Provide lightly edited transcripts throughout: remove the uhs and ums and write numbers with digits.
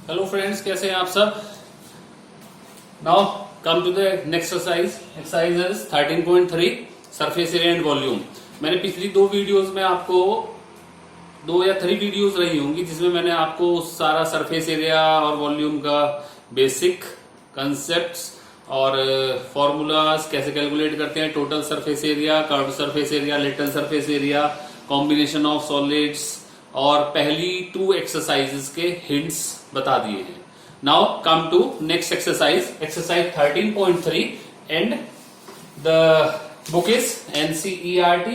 Hello friends, कैसे हैं आप सब। Now come to the next exercise is 13.3 surface area and volume. मैंने पिछली दो वीडियोस में आपको 2 या 3 वीडियोस रही होंगी जिसमें मैंने आपको सारा सरफेस एरिया और वॉल्यूम का बेसिक कंसेप्ट्स और फॉर्मूलाज कैसे कैलकुलेट करते हैं, total surface area, curve surface area, lateral surface area, combination of solids और पहली 2 एक्सरसाइजेस के हिंट्स बता दिए हैं। Now come to next exercise 13.3 and the book is NCERT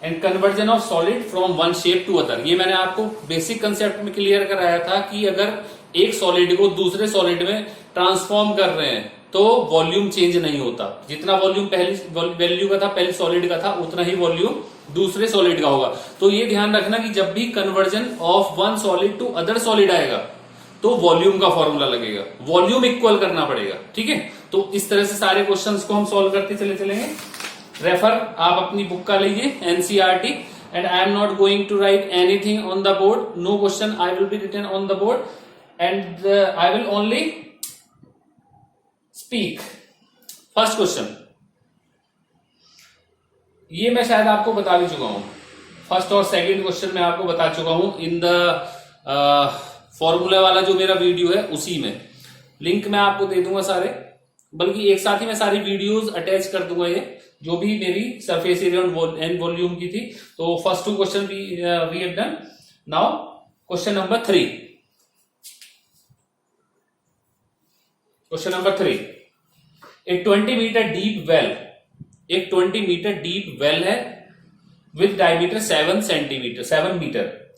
and conversion of solid from one shape to other. ये मैंने आपको basic concept में क्लियर कराया था कि अगर एक सॉलिड को दूसरे सॉलिड में ट्रांसफॉर्म कर रहे हैं तो वॉल्यूम चेंज नहीं होता। जितना वॉल्यूम पहली वैल्यू का था, पहले सॉलिड का था, उतना ही वॉल्यूम दूसरे सॉलिड का होगा। तो ये ध्यान रखना कि जब भी conversion of one solid to other solid आएगा तो वॉल्यूम का फॉर्मूला लगेगा, वॉल्यूम इक्वल करना पड़ेगा। ठीक है, तो इस तरह से सारे क्वेश्चंस को हम सॉल्व करते चलेंगे। रेफर आप अपनी बुक का लीजिए NCERT and I am not going to write anything on the board, no question I will be written on the board and I will only speak. First question ये मैं शायद आपको बता भी चुका हूं, फर्स्ट और सेकंड क्वेश्चन मैं आपको बता चुका हूं इन द फॉर्मूला वाला जो मेरा वीडियो है उसी में। लिंक मैं आपको दे दूंगा सारे, बल्कि एक साथ ही मैं सारी वीडियोस अटैच कर दूंगा ये जो भी मेरी सरफेस एरिया एंड वॉल्यूम की थी। तो first 2 question we have done. Now question number 3। Question number 3, एक 20 मीटर डीप वेल, एक 20 मीटर डीप वेल है विद डायमीटर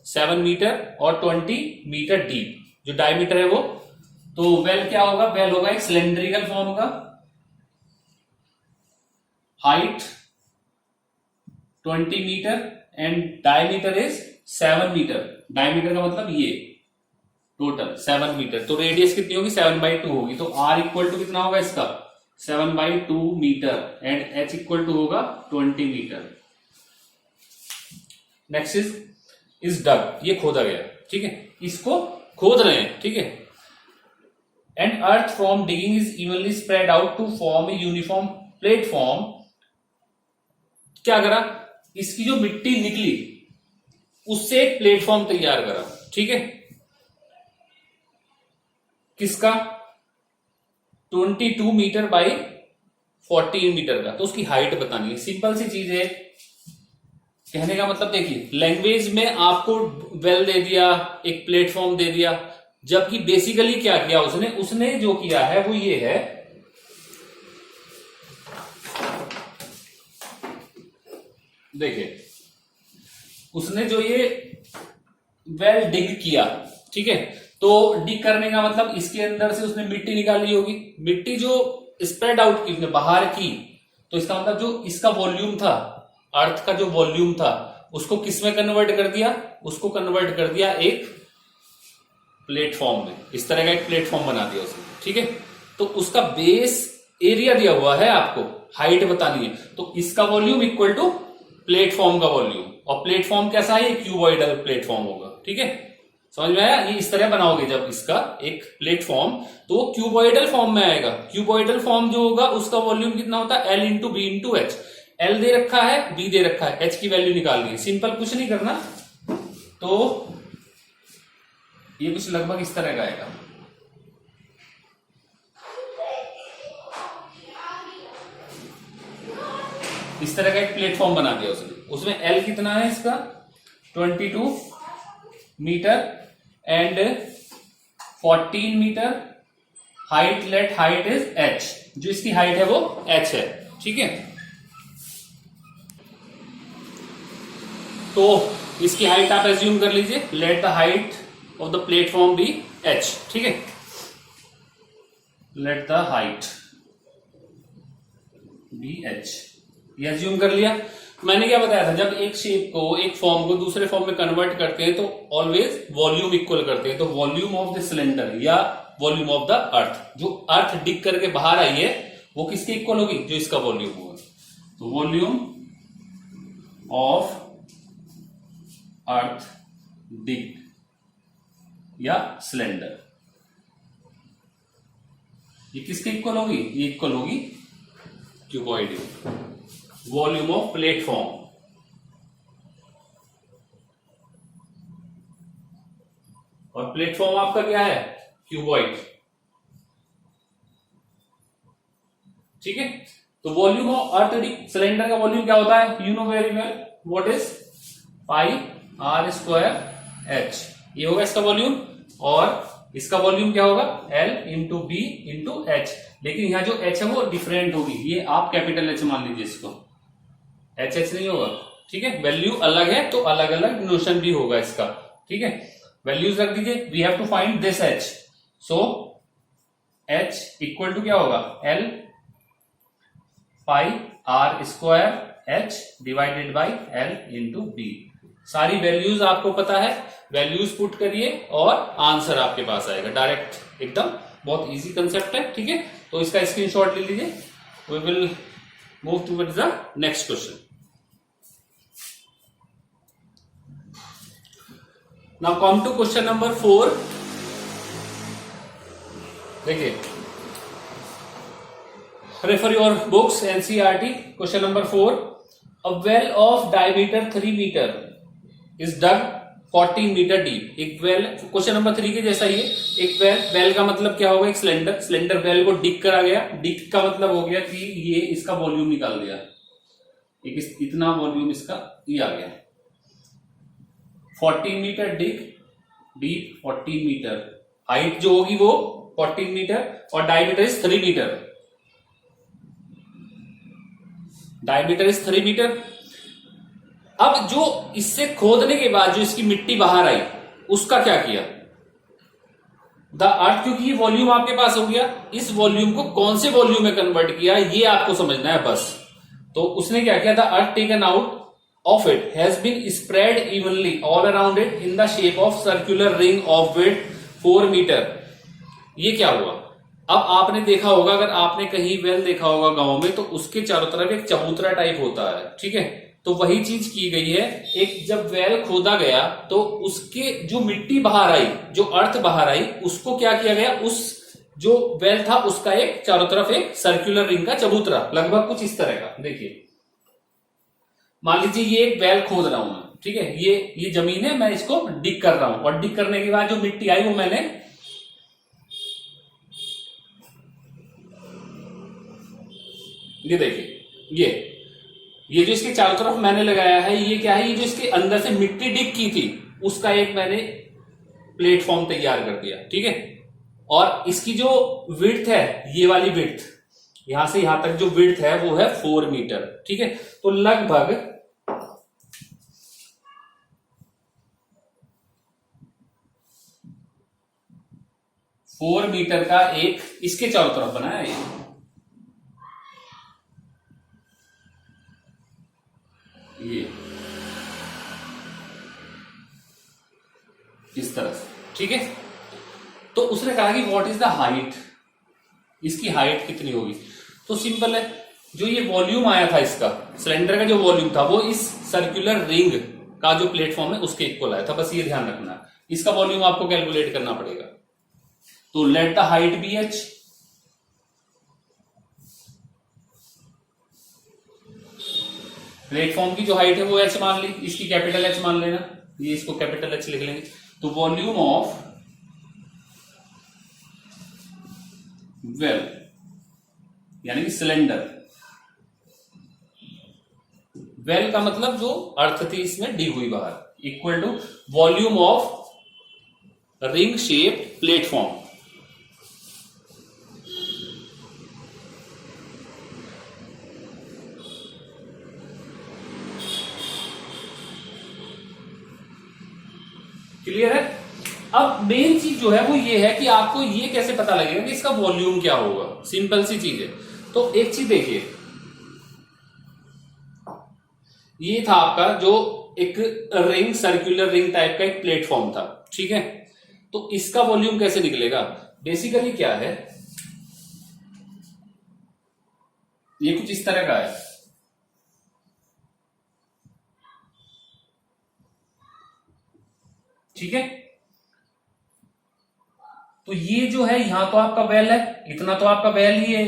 7 मीटर और 20 मीटर डीप जो डायमीटर है वो। तो वेल क्या होगा, वेल होगा एक सिलेंड्रिकल फॉर्म का, height 20 metre and diameter is 7 metre. Diameter का मतलब ये टोटल 7 मीटर। तो रेडियस कितनी होगी, 7/2 होगी। तो R इक्वल टू कितना होगा इसका, 7/2 metre and H equal to होगा 20 मीटर। नेक्स्ट इज डग, ये खोदा गया। ठीक है, इसको खोद रहे हैं। ठीक है, and earth from digging is evenly spread out to form a uniform platform. क्या करा, इसकी जो मिट्टी निकली उससे एक प्लेटफॉर्म तैयार करा। ठीक है, किसका, 22 मीटर बाई 14 मीटर का। तो उसकी हाइट बतानी है। सिंपल सी चीज है, कहने का मतलब देखिए, लैंग्वेज में आपको वेल दे दिया, एक प्लेटफॉर्म दे दिया, जबकि बेसिकली क्या किया उसने जो किया है वो ये है, देखिए उसने जो ये वेल डिग किया। ठीक है, तो डिग करने का मतलब इसके अंदर से उसने मिट्टी निकाली होगी, मिट्टी जो स्प्रेड आउट की, बाहर की। तो इसका मतलब जो इसका वॉल्यूम था, अर्थ का जो वॉल्यूम था, उसको किस में कन्वर्ट कर दिया, उसको कन्वर्ट कर दिया एक प्लेटफॉर्म में। इस तरह का एक प्लेटफॉर्म बना दिया उसने। ठीक है, तो उसका बेस एरिया दिया हुआ है, आपको हाइट बतानी है। तो इसका वॉल्यूम इक्वल टू प्लेटफॉर्म का वॉल्यूम, और प्लेटफॉर्म कैसा है, क्यूबॉइडल प्लेटफॉर्म होगा। ठीक है, समझ में आया। ये इस तरह बनाओगे जब इसका एक प्लेटफॉर्म, तो क्यूबॉइडल फॉर्म में आएगा। क्यूबॉइडल फॉर्म जो होगा उसका वॉल्यूम कितना होता है, L into B into h. L दे रखा है, B दे रखा है, H की वैल्यू निकालनी है। सिंपल, कुछ नहीं करना। तो ये कुछ लगभग इस तरह का आएगा। इस तरह का एक प्लेटफॉर्म बना दिया उसने। उसमें L कितना है इसका, 22 metre and 14 metre. Height, let height is H, जो इसकी हाइट है वो H है। ठीक है, तो इसकी हाइट आप एज्यूम कर लीजिए, let the height of the platform be H। ठीक है, let the height be H, ये एज्यूम कर लिया। मैंने क्या बताया था, जब एक शेप को, एक फॉर्म को दूसरे फॉर्म में कन्वर्ट करते हैं तो ऑलवेज वॉल्यूम इक्वल करते हैं। तो वॉल्यूम ऑफ द सिलेंडर या वॉल्यूम ऑफ द अर्थ, जो अर्थ डिग करके बाहर आई है वो किसके इक्वल होगी, जो इसका वॉल्यूम होगा। तो वॉल्यूम ऑफ अर्थ डिग या सिलेंडर, ये किसके इक्वल होगी? ये इक्वल होगी क्यूबॉइड वॉल्यूम ऑफ प्लेटफॉर्म। और प्लेटफॉर्म आपका क्या है? क्यूबॉइड। ठीक है, तो वॉल्यूम ऑफ अर्थ सिलेंडर का वॉल्यूम क्या होता है? You know very well what is pi r square h, ये होगा इसका वॉल्यूम। और इसका वॉल्यूम क्या होगा? L into B into h. लेकिन यहां जो एच है वो डिफरेंट होगी, ये आप कैपिटल एच मान लीजिए इसको, एच एच नहीं होगा। ठीक है, वैल्यू अलग है तो अलग अलग नोशन भी होगा इसका। ठीक है, वैल्यूज रख दीजिए। We have to find this h, so h equal to क्या होगा? L pi r square h divided by l into b. सारी वैल्यूज आपको पता है, वैल्यूज पुट करिए और आंसर आपके पास आएगा डायरेक्ट, एकदम बहुत इजी कंसेप्ट है। ठीक है, तो इसका स्क्रीनशॉट ले लीजिए। We will move towards the next question. Now come to question number 4। देखिए, refer your books NCERT question number 4. A well of diameter 3 meter is dug 14 metre deep. एक वेल, क्वेश्चन नंबर 3 के जैसा ही है। एक well का मतलब क्या होगा? एक सिलेंडर वेल को डिग करा गया। डिग का मतलब हो गया कि ये इसका वॉल्यूम निकाल दिया, एक इतना वॉल्यूम इसका ये आ गया। 14 मीटर डीप 14 मीटर, हाइट जो होगी वो 14 मीटर और diameter is 3 metre. Diameter is 3 metre. अब जो इससे खोदने के बाद जो इसकी मिट्टी बाहर आई, उसका क्या किया? द अर्थ, क्योंकि ये वॉल्यूम आपके पास हो गया, इस वॉल्यूम को कौन से वॉल्यूम में कन्वर्ट किया ये आपको समझना है बस। तो उसने क्या किया? The earth taken out of it has been spread evenly all around it in the shape of circular ring of width 4 metre. ये क्या हुआ? अब आपने देखा होगा, अगर आपने कहीं वेल देखा होगा गांव में, तो उसके चारों तरफ एक चबूतरा टाइप होता है। ठीक है, तो वही चीज की गई है। एक जब वेल खोदा गया तो उसके जो मिट्टी बाहर आई, जो अर्थ बाहर आई, उसको क्या किया गया? उस जो वेल था उसका एक चारों तरफ एक सर्कुलर रिंग का चबूतरा, लगभग कुछ इस तरह का। देखिए, मान लीजिए ये एक वेल खोद रहा हूं मैं। ठीक है, ये जमीन है, मैं इसको डिग कर रहा हूं और डिग करने के बाद जो मिट्टी आई वो मैंने ये देखिए, ये जो इसके चारों तरफ मैंने लगाया है, ये क्या है? ये जो इसके अंदर से मिट्टी डिग की थी उसका एक मैंने प्लेटफॉर्म तैयार कर दिया। ठीक है, और इसकी जो विड्थ है, ये वाली विड्थ, यहां से यहां तक जो विड्थ है वो है 4 मीटर। ठीक है, तो लगभग 4 मीटर का एक इसके चारों तरफ बनाया ये इस तरह से। ठीक है, तो उसने कहा कि व्हाट इज द हाइट, इसकी हाइट कितनी होगी? तो सिंपल है, जो ये वॉल्यूम आया था इसका, सिलेंडर का जो वॉल्यूम था वो इस सर्कुलर रिंग का जो प्लेटफॉर्म है उसके इक्वल आया था। बस ये ध्यान रखना है, इसका वॉल्यूम आपको कैलकुलेट करना पड़ेगा। तो let the height be h. Platform की जो हाइट है वो एच मान ली, इसकी कैपिटल एच मान लेना, ये इसको कैपिटल एच लिख लेंगे। तो वॉल्यूम ऑफ वेल यानी कि सिलेंडर, वेल का मतलब जो अर्थ थी इसमें डी हुई बाहर, equal to volume of ring shaped platform. Clear है? अब मेन चीज जो है वो ये है कि आपको ये कैसे पता लगेगा कि इसका वॉल्यूम क्या होगा। सिंपल सी चीज है। तो एक चीज देखिए, ये था आपका जो एक रिंग, सर्कुलर रिंग टाइप का एक प्लेटफॉर्म था। ठीक है, तो इसका वॉल्यूम कैसे निकलेगा? बेसिकली क्या है, ये कुछ इस तरह का है। ठीक है, तो ये जो है यहां तो आपका वेल है, इतना तो आपका वेल ही है,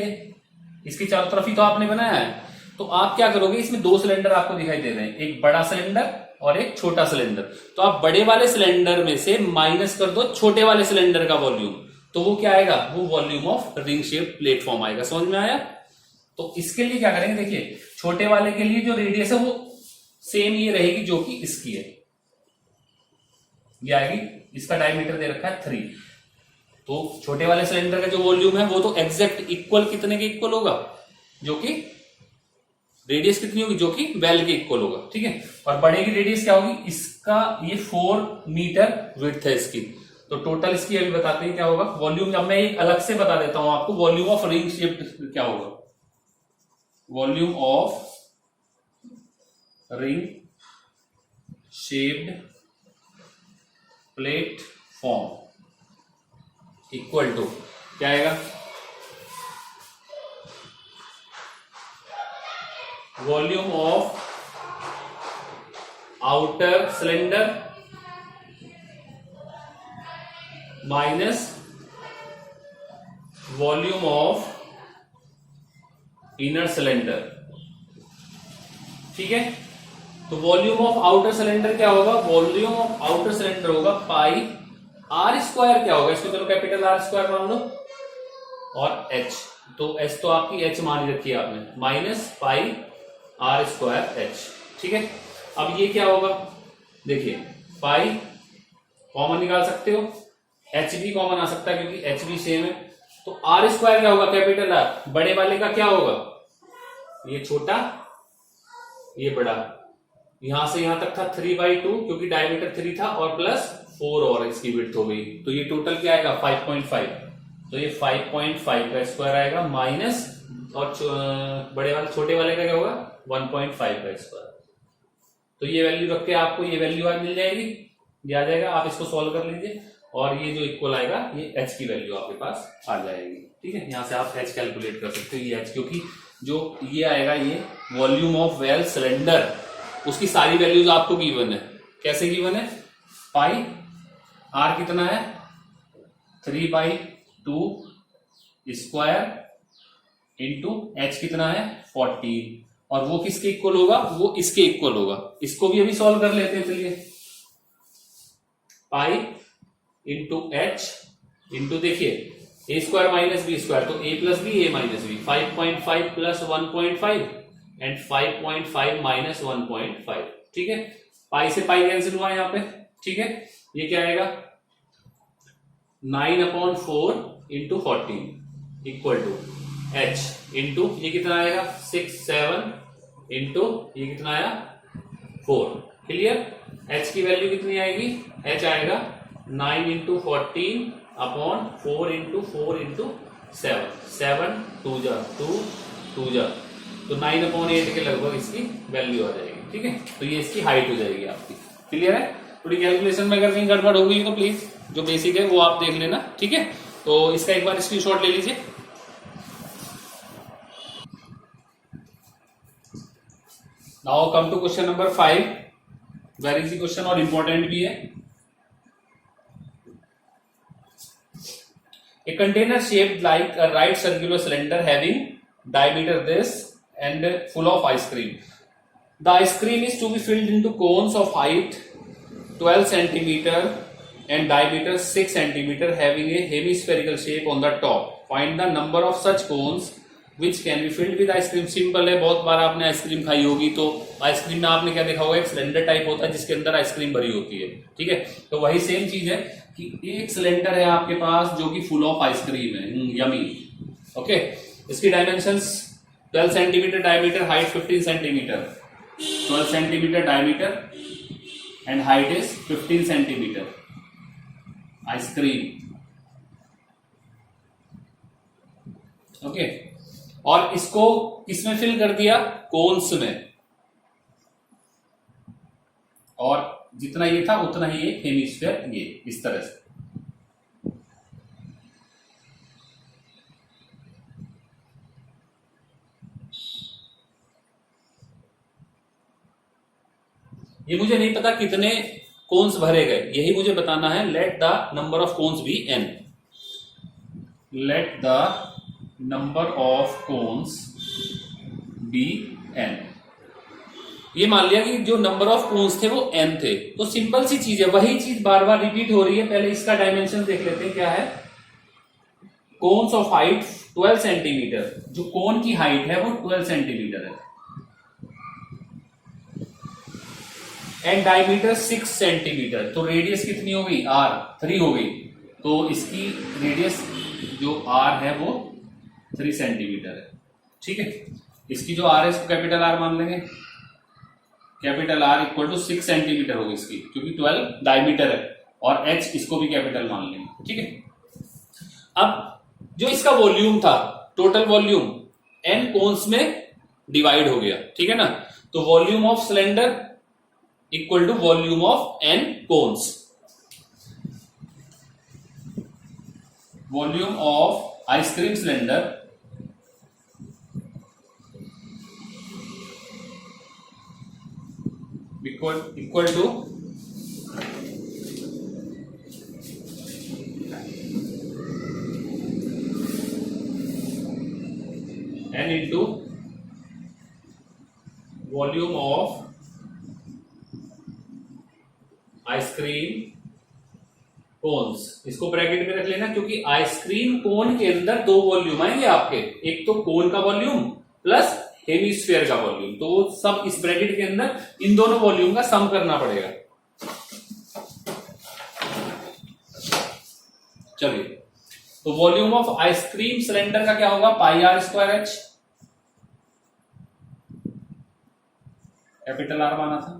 इसकी चारों तरफ ही तो आपने बनाया है। तो आप क्या करोगे, इसमें दो सिलेंडर आपको दिखाई दे रहे हैं, एक बड़ा सिलेंडर और एक छोटा सिलेंडर। तो आप बड़े वाले सिलेंडर में से माइनस कर दो छोटे वाले सिलेंडर का वॉल्यूम, तो वो क्या आएगा, वो volume of ring shape platform आएगा। समझ में आया? तो इसके लिए क्या करेंगे, देखिए छोटे वाले के लिए जो रेडियस है वो सेम ये रहेगी जो कि इसकी है, ये आएगी, इसका डायमीटर दे रखा है 3। तो छोटे वाले सिलेंडर का जो वॉल्यूम है वो तो एग्जैक्ट इक्वल कितने के इक्वल होगा, जो कि रेडियस कितनी होगी, जो कि वेल के इक्वल होगा। ठीक है, और बड़े की रेडियस क्या होगी, इसका ये 4 मीटर विड्थ है इसकी। तो टोटल इसकी अभी बताते हैं क्या होगा वॉल्यूम। अब मैं एक अलग से बता देता हूं आपको, वॉल्यूम ऑफ रिंग शेप क्या होगा, volume of ring shaped platform equal to क्या आएगा, volume of outer cylinder minus volume of inner cylinder. ठीक है, तो वॉल्यूम ऑफ आउटर सिलेंडर क्या होगा, वॉल्यूम ऑफ आउटर सिलेंडर होगा पाई आर स्क्वायर, क्या होगा, इसको चलो कैपिटल आर स्क्वायर मान लो, और एच, तो एच तो आपकी एच मान रखी है आपने, minus pi r square h. ठीक है, अब ये क्या होगा, देखिए पाई कॉमन निकाल सकते हो, एच भी कॉमन आ सकता है क्योंकि एच भी सेम है। तो आर स्क्वायर क्या होगा, कैपिटल आर, बड़े वाले का क्या होगा, ये छोटा ये बड़ा, यहां से यहां तक था 3/2 क्योंकि डायमीटर 3 था, और प्लस 4 और इसकी विड्थ हो गई, तो ये टोटल क्या आएगा 5.5। तो ये 5.5 का स्क्वायर आएगा, माइनस और बड़े वाले छोटे वाले का क्या होगा 1.5 का स्क्वायर। तो ये वैल्यू रख के आपको ये वैल्यू आज मिल जाएगी, ये आ जाएगा, आप इसको सॉल्व कर लीजिए, और ये जो इक्वल आएगा ये एच की वैल्यू आपके पास आ जाएगी। ठीक है, यहां से आप एच कैलकुलेट कर सकते हो, ये एच, क्योंकि जो ये आएगा ये वॉल्यूम ऑफ वेल सिलेंडर, उसकी सारी वैल्यूज आपको गिवन है। कैसे गिवन है, पाई आर कितना है 3/2 स्क्वायर इंटू एच कितना है 40, और वो किसके इक्वल होगा, वो इसके इक्वल होगा। इसको भी अभी सॉल्व कर लेते हैं, चलिए पाई इंटू एच इंटू, देखिए A square minus B square, तो A plus B A minus B, 5.5 plus 1.5 and 5.5 minus 1.5। ठीक है, पाई से पाई कैंसिल हुआ यहाँ पे। ठीक है, ये क्या आएगा 9/4 into 14 equal to h into ये कितना आएगा 6 7 इंटू ये कितना आया 4। क्लियर, एच की वैल्यू कितनी आएगी, एच आएगा 9 इंटू 14 अपॉन 4 इंटू 4 इंटू 7, 7 2 जा 2 2 जा, तो 9/8 के लगभग इसकी वैल्यू आ जाएगी। ठीक है, तो ये इसकी हाइट हो जाएगी आपकी। क्लियर है, थोड़ी कैलकुलेशन में अगर कहीं गड़बड़ हो गई तो प्लीज जो बेसिक है वो आप देख लेना। ठीक है, तो इसका एक बार स्क्रीनशॉट ले लीजिए। Now come to question number 5, very easy question और इंपॉर्टेंट भी है। A container shaped like a right circular cylinder having diameter this and full of ice cream. The ice cream is to be filled into cones of height 12 centimeter and diameter 6 centimeter having a hemispherical shape on the top. Find the number of such cones which can be filled with ice cream. Simple है, बहुत बार आपने ice cream खाई होगी, तो ice cream में आपने क्या देखा होगा, एक सिलेंडर टाइप होता है जिसके अंदर आइसक्रीम भरी होती है। ठीक है, तो वही सेम चीज है कि एक सिलेंडर है आपके पास जो कि फुल ऑफ आइसक्रीम है, यमी। ओके, इसकी dimensions 12 centimetre diameter, height 15 centimetre, 12 centimetre diameter and height is 15 centimetre ice cream. Okay, और इसको किसमें फिल कर दिया, कोन्स में, और जितना ये था उतना ही एक हेमिस्फीयर ये इस तरह से। ये मुझे नहीं पता कितने कोन्स भरे गए, यही मुझे बताना है। Let the number of cones be n। Let the number of cones be n। ये मान लिया कि जो नंबर ऑफ कोन्स थे वो n थे, तो सिंपल सी चीज है, वही चीज बार बार रिपीट हो रही है। पहले इसका डायमेंशन देख लेते हैं क्या है। कोन्स ऑफ हाइट 12 सेंटीमीटर, जो कोन की हाइट है वो 12 सेंटीमीटर है, एंड डायमीटर 6 सेंटीमीटर, तो रेडियस कितनी हो गई r 3 हो गई, तो इसकी रेडियस जो r है वो 3 सेंटीमीटर है। ठीक है, इसकी जो r है इसको कैपिटल R मान लेंगे, capital R equal to 6 centimetre होगी इसकी, क्योंकि 12 डायमीटर है, और h इसको भी कैपिटल मान लेंगे। ठीक है, अब जो इसका वॉल्यूम था, टोटल वॉल्यूम n कोन्स में डिवाइड हो गया। ठीक है ना, तो volume of cylinder equal to volume of n cones, volume of ice cream cylinder equal to n into volume of ice cream cones. इसको ब्रैकेट में रख लेना, क्योंकि आइसक्रीम कोन के अंदर दो वॉल्यूम आएंगे आपके, एक तो कोन का वॉल्यूम प्लस हेमिस्फीयर का वॉल्यूम, तो वो सब इस ब्रैकेट के अंदर इन दोनों वॉल्यूम का सम करना पड़ेगा। चलिए, तो वॉल्यूम ऑफ आइसक्रीम सिलेंडर का क्या होगा, पाई r square h, capital R माना था,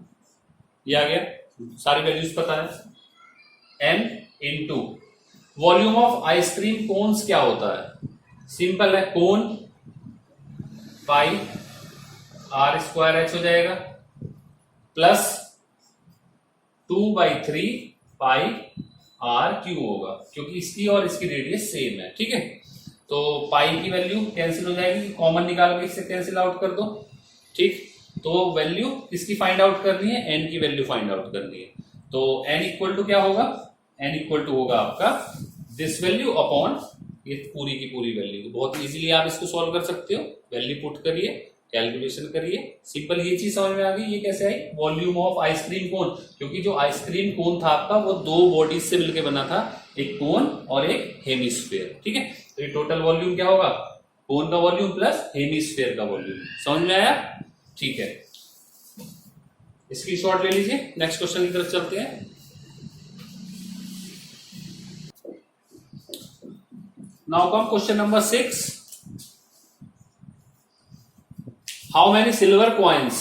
ये आ गया, सारी वैल्यूज पता है। n into volume of ice cream cones क्या होता है, सिंपल है, cone pi r square h हो जाएगा, प्लस 2/3 पाई r क्यूब होगा, क्योंकि इसकी और इसकी रेडियस सेम है। ठीक है, तो पाई की वैल्यू कैंसिल हो जाएगी, कॉमन निकाल के इससे कैंसिल आउट कर दो। ठीक, तो वैल्यू किसकी फाइंड आउट करनी है, n की वैल्यू फाइंड आउट करनी है, तो n इक्वल टू क्या होगा, n इक्वल टू होगा आपका दिस वैल्यू अपॉन ये पूरी की पूरी वैल्यू। बहुत इजीली आप इसको सॉल्व कर सकते हो, वैल्यू पुट करिए, कैलकुलेशन करिए, सिंपल ये चीज समझ में आ गई। ये कैसे आई, वॉल्यूम ऑफ आइसक्रीम कोन, क्योंकि जो आइसक्रीम कोन था आपका वो दो बॉडीज से मिलकर बना था, एक कोन और एक हेमिस्फीयर। ठीक है, तो ये टोटल वॉल्यूम क्या होगा, कोन का वॉल्यूम प्लस हेमिस्फीयर का वॉल्यूम। समझ में आया, ठीक है, इसकी शॉर्ट ले लीजिए, नेक्स्ट क्वेश्चन की तरफ चलते हैं। Now come question number 6। How many silver coins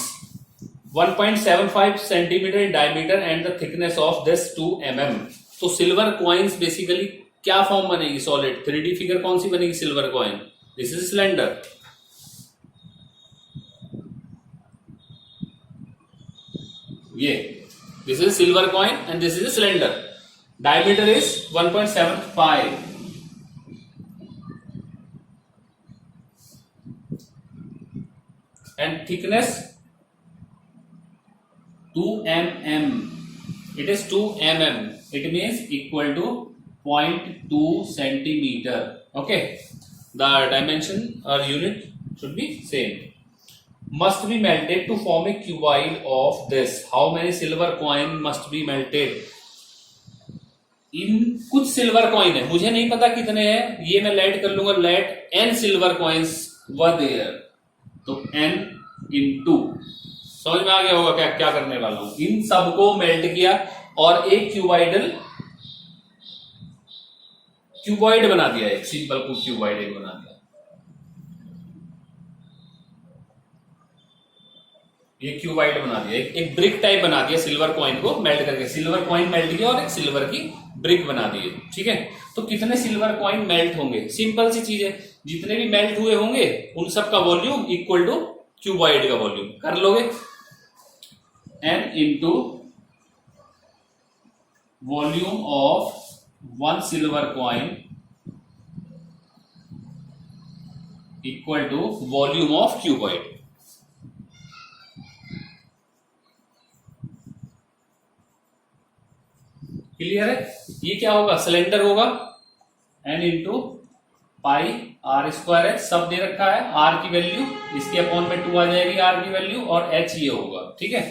1.75 centimeter in diameter and the thickness of this 2 mm? तो सिल्वर कॉइन्स बेसिकली क्या फॉर्म बनेगी, सॉलिड 3D फिगर कौन सी बनेगी, silver coin, this is cylinder, ये this is silver coin and this is cylinder, diameter is 1.75 and thickness 2 mm, it is 2 mm, it means equal to 0.2 centimeter. Okay, the dimension or unit should be same. Must be melted to form a cuboid of this. How many silver coin must be melted? इन कुछ silver coin है, मुझे नहीं पता कितने हैं, ये मैं let कर लूंगा, let n silver coins were there, तो n इंटू, समझ में आ गया होगा क्या क्या करने वाला हूं, इन सबको मेल्ट किया और एक क्यूबॉइड बना दिया, एक सिंपल क्यूबॉइड एक बना दिया, ये क्यूबॉइड बना दिया, एक ब्रिक टाइप बना दिया, सिल्वर कॉइन को मेल्ट करके, सिल्वर कॉइन मेल्ट किया और एक सिल्वर की ब्रिक बना दिए। ठीक है, तो कितने सिल्वर कॉइन मेल्ट होंगे, सिंपल सी चीज है, जितने भी मेल्ट हुए होंगे उन सब का वॉल्यूम इक्वल टू क्यूबॉइड का वॉल्यूम, कर लोगे, n into volume of 1 silver coin equal to volume of cuboid. Clear है, ये क्या होगा, सिलेंडर होगा, n into pi r square h, सब दे रखा है। आर की वैल्यू इसके अपॉन में 2 आ जाएगी आर की वैल्यू, और एच ये होगा, ठीक है,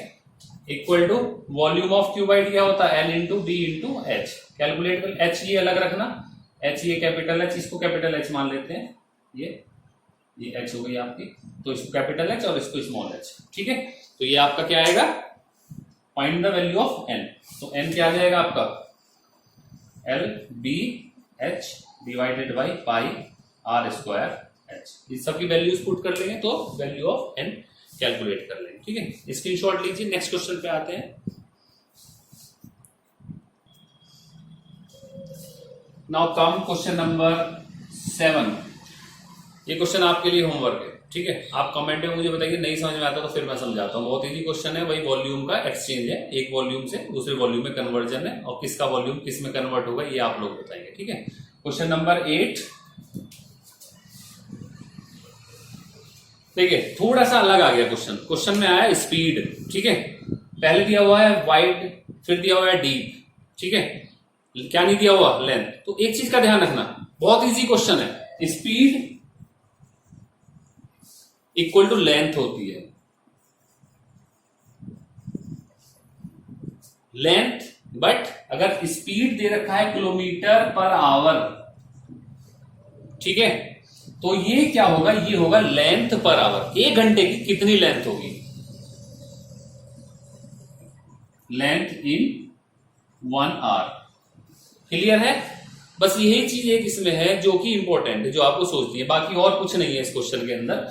equal to volume of cuboid क्या होता है, l into B into h. Calculate कर, एच ये अलग रखना, एच ये कैपिटल एच, इसको कैपिटल एच मान लेते हैं, ये एच हो गई आपकी, तो इसको कैपिटल एच और इसको स्मॉल एच, ठीक है। तो ये आपका क्या आएगा, find the value of n. तो एन क्या आ जाएगा आपका, l b h divided by pi r square h. इस सब की वैल्यूज पुट कर लेंगे तो वैल्यू ऑफ एन कैलकुलेट कर लेंगे, ठीक है। स्क्रीनशॉट लीजिए, नेक्स्ट क्वेश्चन पे आते हैं। नाउ कम क्वेश्चन नंबर 7। ये क्वेश्चन आपके लिए होमवर्क है, ठीक है। आप कमेंट में मुझे बताइए, नहीं समझ में आता तो फिर मैं समझाता हूँ। बहुत इजी क्वेश्चन है, वही वॉल्यूम का एक्सचेंज है, एक वॉल्यूम से दूसरे वॉल्यूम में कन्वर्जन है, और किसका वॉल्यूम किस में कन्वर्ट होगा ये आप लोग बताएंगे, ठीक है। क्वेश्चन नंबर 8 देखिए, थोड़ा सा अलग आ गया क्वेश्चन। क्वेश्चन में आया स्पीड, ठीक है, पहले दिया हुआ है वाइड, फिर दिया हुआ है डीप, ठीक है, क्या नहीं दिया हुआ, लेंथ। तो एक चीज का ध्यान रखना, बहुत इजी क्वेश्चन है, स्पीड इक्वल टू लेंथ होती है, लेंथ, बट अगर स्पीड दे रखा है किलोमीटर पर आवर, ठीक है, तो ये क्या होगा, ये होगा लेंथ पर आवर। एक घंटे की कितनी लेंथ होगी, लेंथ इन 1 आवर। क्लियर है, बस यही चीज एक इसमें है जो कि इंपॉर्टेंट है, जो आपको सोचती है, बाकी और कुछ नहीं है इस क्वेश्चन के अंदर।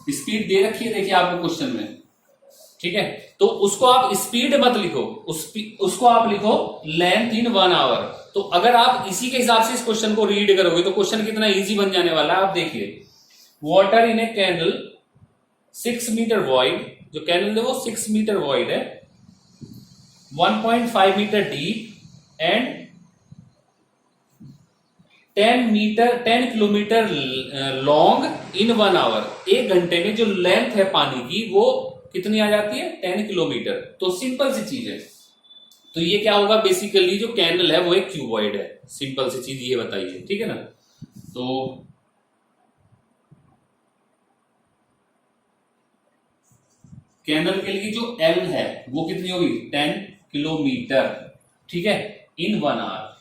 स्पीड दे रखी है, देखिए आपको क्वेश्चन में, ठीक है, तो उसको आप स्पीड मत लिखो, उसको आप लिखो लेंथ इन 1 आवर। तो अगर आप इसी के हिसाब से इस क्वेश्चन को रीड करोगे तो क्वेश्चन कितना इजी बन जाने वाला है। आप देखिए, water in a canal 6 metre wide, जो कैनल है वो 6 मीटर वॉइड है, 1.5 metre deep and 10 kilometre long in 1 hour. एक घंटे में जो लेंथ है पानी की वो कितनी आ जाती है, 10 किलोमीटर। तो सिंपल सी चीज है, तो ये क्या होगा, बेसिकली जो कैनल है वो एक क्यूबॉइड है। सिंपल सी चीज ये बताइए, ठीक है ना। तो कैनल के लिए जो एल है वो कितनी होगी, 10 किलोमीटर, ठीक है, इन 1 आवर।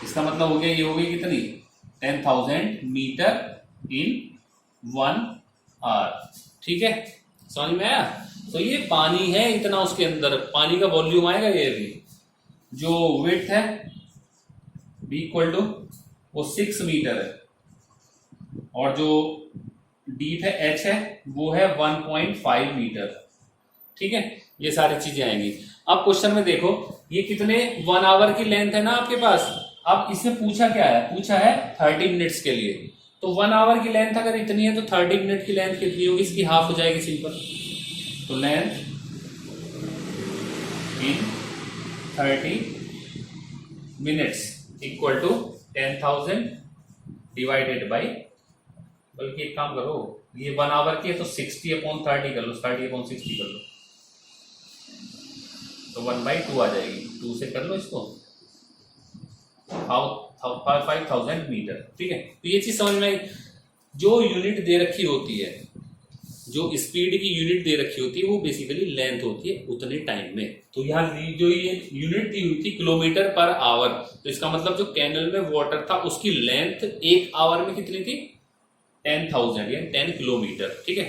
इसका मतलब हो गया, ये हो गई कितनी, 10,000 मीटर इन 1 आवर, ठीक है, समझ में आया। तो ये पानी है इतना, उसके अंदर पानी का वॉल्यूम आएगा, ये भी जो विड्थ है बी इक्वल टू वो 6 मीटर है, और जो डीप है एच है वो है 1.5 मीटर, ठीक है, ये सारी चीजें आएंगी। अब क्वेश्चन में देखो, ये कितने 1 आवर की लेंथ है ना आपके पास। अब इसमें पूछा क्या है, पूछा है 30 मिनट्स के लिए। तो 1 आवर की लेंथ अगर इतनी है तो 30 मिनट की लेंथ कितनी होगी, इसकी हाफ हो जाएगी सिंपल। तो length in 30 minutes equal to 10,000 divided by, बल्कि एक काम करो, ये 1 आवर की है तो 60/30 कर लो, 30/60 कर लो, तो 1/2 आ जाएगी। 2 से कर लो इसको, 5,000 मीटर, ठीक है। तो ये चीज समझ में आई। जो यूनिट दे रखी होती है, जो स्पीड की यूनिट दे रखी होती है वो बेसिकली लेंथ होती है उतने टाइम में। तो यहाँ जो ये यूनिट दी हुई थी किलोमीटर पर आवर, तो इसका मतलब जो कैनल में वाटर था उसकी लेंथ 1 आवर में कितनी थी, 10,000 या 10 किलोमीटर, ठीक है।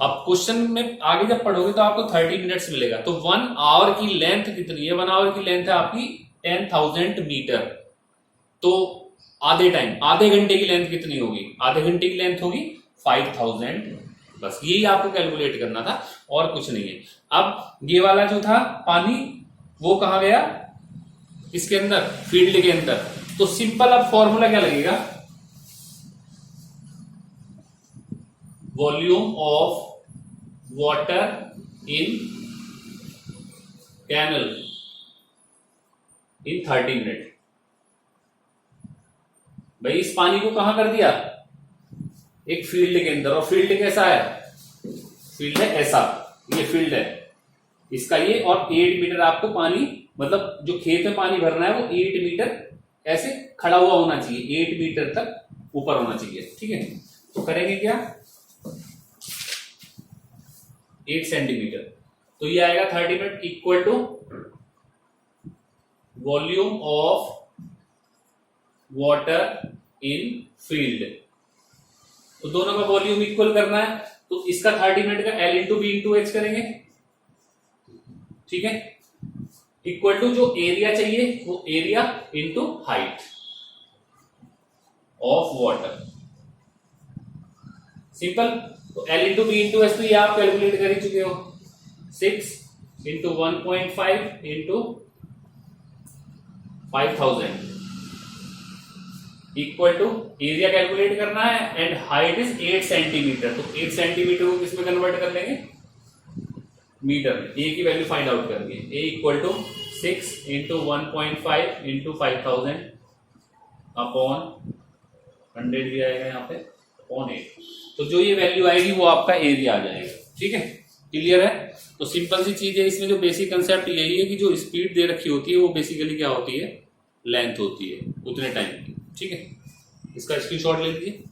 अब क्वेश्चन में आगे जब पढ़ोगे तो आपको 30 मिनट्स मिलेगा। तो 1 आवर की लेंथ कितनी है, 1 आवर की लेंथ है आपकी 10,000 मीटर। तो आधे टाइम, आधे घंटे की लेंथ कितनी होगी, आधे घंटे की लेंथ होगी 5,000। बस यही आपको कैलकुलेट करना था और कुछ नहीं है। अब ये वाला जो था पानी वो कहां गया, इसके अंदर, फील्ड के अंदर। तो सिंपल अब फॉर्मूला क्या लगेगा, volume of water in canal in 30 minute. भाई इस पानी को कहां कर दिया, एक फील्ड के अंदर, और फील्ड कैसा है, फील्ड है ऐसा, ये फील्ड है इसका ये, और 8 मीटर आपको पानी, मतलब जो खेत में पानी भरना है वो 8 मीटर ऐसे खड़ा हुआ होना चाहिए, 8 मीटर तक ऊपर होना चाहिए। ठीक है, तो करेंगे क्या, 8 सेंटीमीटर, तो ये आएगा 30 minute equal to volume of water in field. तो दोनों का वॉल्यूम इक्वल करना है, तो इसका 30 मिनट का L into B into H करेंगे। ठीक है, इक्वल टू जो एरिया चाहिए वो area into height of water, simple. तो L into B into H तो ये आप कैलकुलेट कर ही चुके हो, 6 into 1.5 into 5000 equal to area calculate करना है एंड हाइट इज 8 सेंटीमीटर। तो 8 सेंटीमीटर को किसमें कन्वर्ट कर लेंगे, मीटर में। ए की वैल्यू फाइंड आउट करेंगे, A equal to 6 into 1.5 into 5000 upon 100 भी आएगा यहाँ पे अपॉन 8। तो जो ये वैल्यू आएगी वो आपका एरिया आ जाएगा। ठीक है, क्लियर है। तो सिंपल सी चीज है, इसमें जो बेसिक कंसेप्ट यही है कि जो स्पीड दे रखी होती है वो बेसिकली क्या होती है, लेंथ होती है उतने टाइम की। ठीक है, इसका स्क्रीनशॉट ले लीजिए।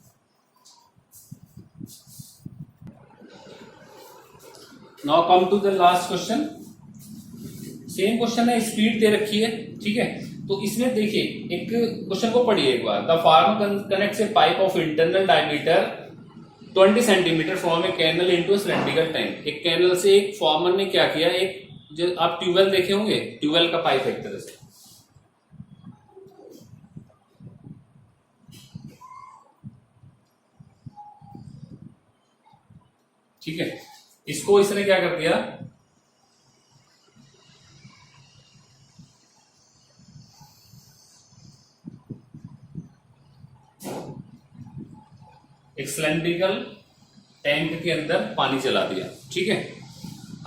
Now come to the last question. Same question है, स्पीड दे रखी है। ठीक है, तो इसमें देखिए एक क्वेश्चन को पढ़िए एक बार। The farmer connects a pipe of internal diameter 20 centimetre from a canal into cylindrical tank. एक कैनल से एक फार्मर ने क्या किया, एक जो आप ट्यूबवेल देखे होंगे, ट्यूबवेल का पाइप एक तरह से, ठीक है, इसको इसने क्या कर दिया, एक सिलेंड्रिकल टैंक के अंदर पानी चला दिया। ठीक है,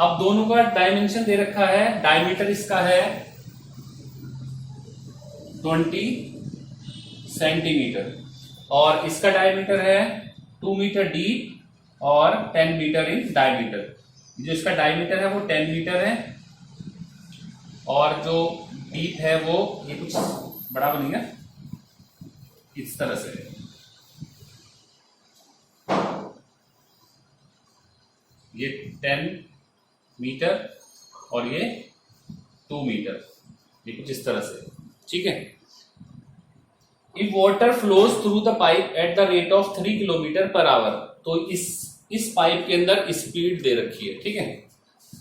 अब दोनों का डायमेंशन दे रखा है, डायमीटर इसका है 20 सेंटीमीटर और इसका डायमीटर है 2 मीटर डीप और 10 मीटर इन डायमीटर। जो इसका डायमीटर है वो 10 मीटर है और जो डीप है वो ये कुछ बड़ा बनेगा इस तरह से, ये 10 मीटर और ये 2 मीटर, ये कुछ इस तरह से। ठीक है, if water flows through the pipe at the rate of 3 kilometre per our. तो इस पाइप के अंदर स्पीड दे रखी है। ठीक है,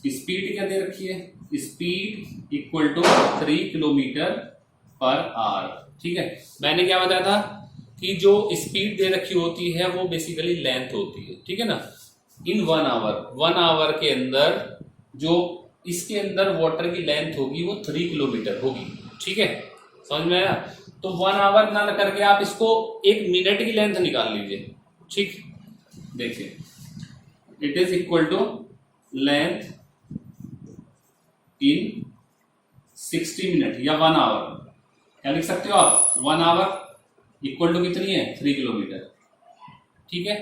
स्पीड क्या दे रखी है, speed equal to 3 kilometre per hour. ठीक है, मैंने क्या बताया था कि जो स्पीड दे रखी होती है वो बेसिकली लेंथ होती है। ठीक है ना, इन 1 आवर के अंदर जो इसके अंदर वाटर की लेंथ होगी वो 3 किलोमीटर होगी। ठीक है, समझ में आया। तो 1 आवर ना करके आप इसको 1 मिनट की लेंथ निकाल लीजिए। ठीक, देखिए it is equal to length in 60 minute या 1 आवर। क्या लिख सकते हो आप, 1 आवर इक्वल टू कितनी है, 3 किलोमीटर। ठीक है,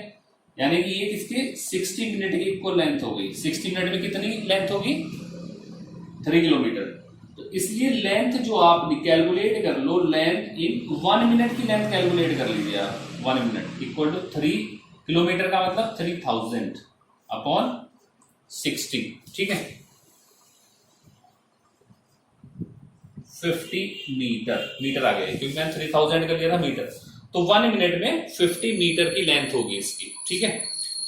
यानी कि ये किसके 60 मिनट की इक्वल लेंथ हो गई। 60 मिनट में कितनी लेंथ होगी, 3 किलोमीटर। तो इसलिए लेंथ जो आप कैलकुलेट कर लो, लेंथ इन 1 मिनट की लेंथ कैलकुलेट कर लीजिए आप। 1 मिनट इक्वल टू 3 किलोमीटर का मतलब 3000 अपॉन 60। ठीक है, 50 मीटर आ गया क्योंकि मैंने 3000 कर लिया था मीटर। तो 1 मिनट में 50 मीटर की लेंथ होगी इसकी। ठीक है,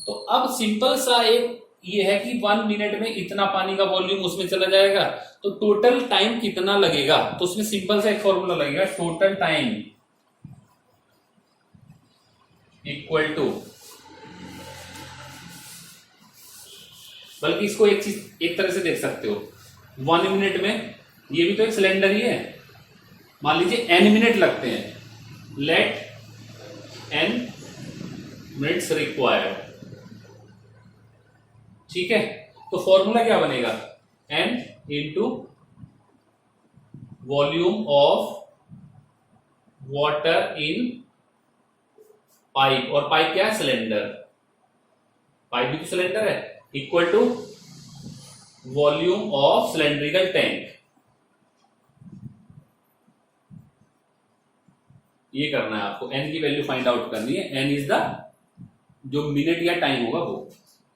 तो अब सिंपल सा एक ये है कि 1 मिनट में इतना पानी का वॉल्यूम उसमें चला जाएगा, तो टोटल टाइम कितना लगेगा। तो उसमें सिंपल सा एक फॉर्मूला लगेगा, टोटल टाइम इक्वल टू, बल्कि इसको एक चीज एक तरह से देख सकते हो, 1 मिनट में ये भी तो एक सिलेंडर ही है, मान लीजिए n मिनट लगते हैं, लेट n मिनट्स रिक्वायर्ड। ठीक है, तो फॉर्मूला क्या बनेगा, n into volume of water in pipe, और पाइप क्या है, सिलेंडर, पाइप भी तो सिलेंडर है, equal to volume of cylindrical tank. ये करना है आपको, एन की वैल्यू फाइंड आउट करनी है। एन इज द जो मिनट या टाइम होगा वो।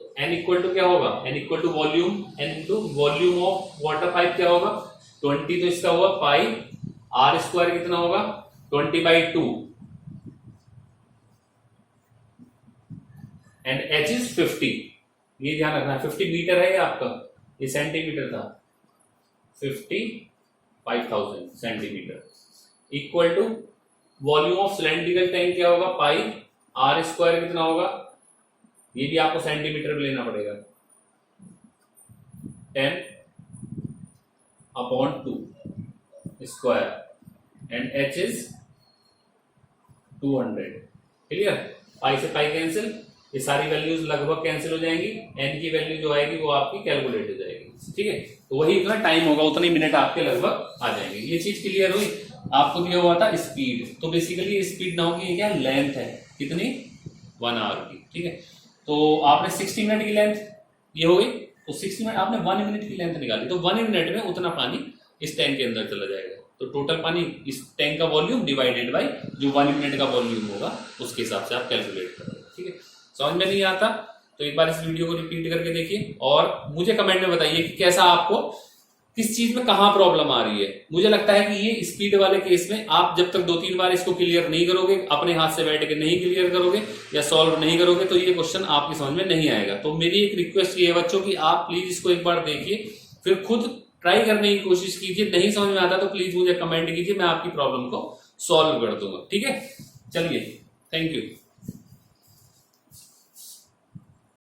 तो एन इक्वल टू क्या होगा, N equal to volume, N into volume of water pipe क्या होगा 20, तो इसका होगा पाई, आर स्क्वायर कितना होगा 20/2 एंड एच इज 50। ये ध्यान रखना 50 मीटर है ये आपका, ये सेंटीमीटर था, 55,000 centimetre equal to volume of cylindrical tank क्या होगा पाई, आर स्क्वायर कितना होगा, ये भी आपको सेंटीमीटर में लेना पड़ेगा 10/2 square and H is 200। Clear, pi से पाई कैंसिल, ये सारी वैल्यूज लगभग कैंसिल हो जाएंगी, एन की वैल्यू जो आएगी वो आपकी कैलकुलेट हो जाएगी। ठीक है, तो वही इतना टाइम होगा उतने मिनट आपके लगभग आ जाएंगे। ये चीज क्लियर हुई। आपको दिया हुआ था स्पीड, तो बेसिकली स्पीड ना होगी, ये क्या लेंथ है, कितनी 1 आवर की। ठीक है, तो आपने 60 मिनट की लेंथ ये हो गई, तो 60 मिनट आपने 1 मिनट की लेंथ निकाली, तो 1 मिनट में उतना पानी इस टैंक के अंदर चला जाएगा। तो टोटल पानी इस टैंक का वॉल्यूम डिवाइडेड बाय जो 1 मिनट का वॉल्यूम होगा उसके हिसाब से आप कैलकुलेट करोगे। ठीक है, समझ में नहीं आता तो एक बार इस वीडियो को रिपीट करके देखिए और मुझे कमेंट में बताइए कि कैसा आपको किस चीज में कहां प्रॉब्लम आ रही है। मुझे लगता है कि ये स्पीड वाले केस में आप जब तक 2-3 बार इसको क्लियर नहीं करोगे, अपने हाथ से बैठ के नहीं क्लियर करोगे या सॉल्व नहीं करोगे, तो ये क्वेश्चन आपकी समझ में नहीं आएगा। तो मेरी एक रिक्वेस्ट ये है बच्चों की आप प्लीज इसको एक बार देखिए, फिर खुद ट्राई करने की कोशिश कीजिए। नहीं समझ में आता तो प्लीज मुझे कमेंट कीजिए, मैं आपकी प्रॉब्लम को सॉल्व कर दूंगा। ठीक है, चलिए, थैंक यू।